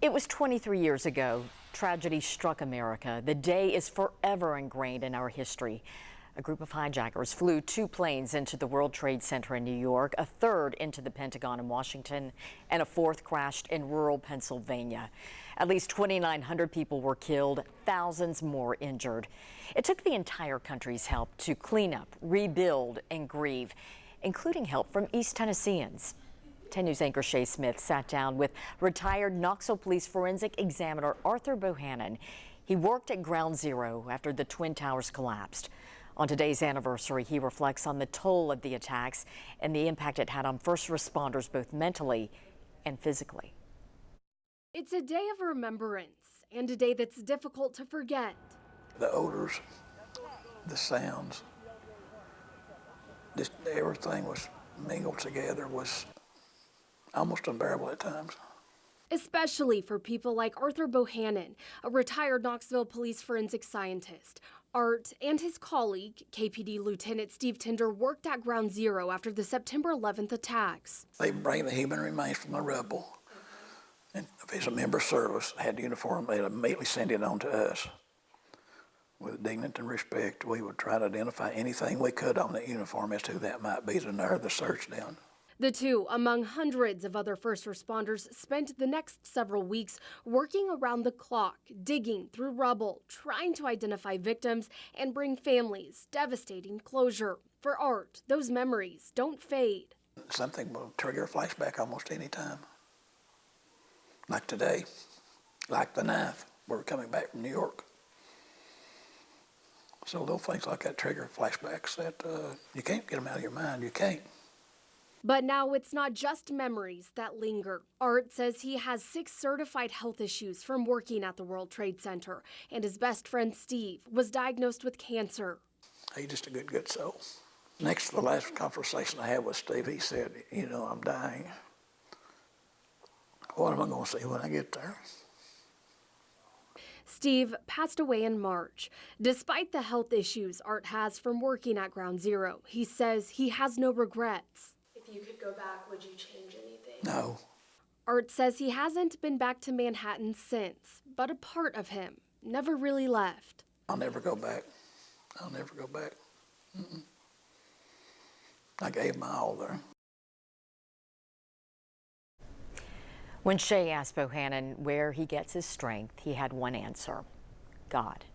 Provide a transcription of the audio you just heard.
It was 23 years ago. Tragedy struck America. The day is forever ingrained in our history. A group of hijackers flew 2 planes into the World Trade Center in New York, a third into the Pentagon in Washington, and a 4th crashed in rural Pennsylvania. At least 2,900 people were killed, thousands more injured. It took the entire country's help to clean up, rebuild, and grieve, including help from East Tennesseans. 10 News anchor Shay Smith sat down with retired Knoxville Police Forensic Examiner Arthur Bohannon. He worked at Ground Zero after the Twin Towers collapsed. On today's anniversary, he reflects on the toll of the attacks and the impact it had on first responders both mentally and physically. It's a day of remembrance and a day that's difficult to forget. The odors, the sounds, just everything was mingled together, was almost unbearable at times. Especially for people like Arthur Bohannon, a retired Knoxville police forensic scientist. Art and his colleague, KPD Lieutenant Steve Tender, worked at Ground Zero after the September 11th attacks. They bring the human remains from the rubble, and if it's a member of service, had the uniform, they'd immediately send it on to us. With dignity and respect, we would try to identify anything we could on that uniform as to who that might be to narrow the search down. The two, among hundreds of other first responders, spent the next several weeks working around the clock, digging through rubble, trying to identify victims and bring families devastating closure. For Art, those memories don't fade. Something will trigger a flashback almost any time. Like today, like the 9th, we're coming back from New York. So little things like that trigger flashbacks that you can't get them out of your mind, you can't. But now it's not just memories that linger. Art says he has 6 certified health issues from working at the World Trade Center, and his best friend Steve was diagnosed with cancer. He's just a good soul. Next to the last conversation I had with Steve, he said, you know, I'm dying. What am I going to see when I get there? Steve passed away in March. Despite the health issues Art has from working at Ground Zero, he says he has no regrets. If you could go back, would you change anything? No. Art says he hasn't been back to Manhattan since, but a part of him never really left. I'll never go back. I'll never go back. I gave my all there. When Shay asked Bohannon where he gets his strength, he had one answer: God.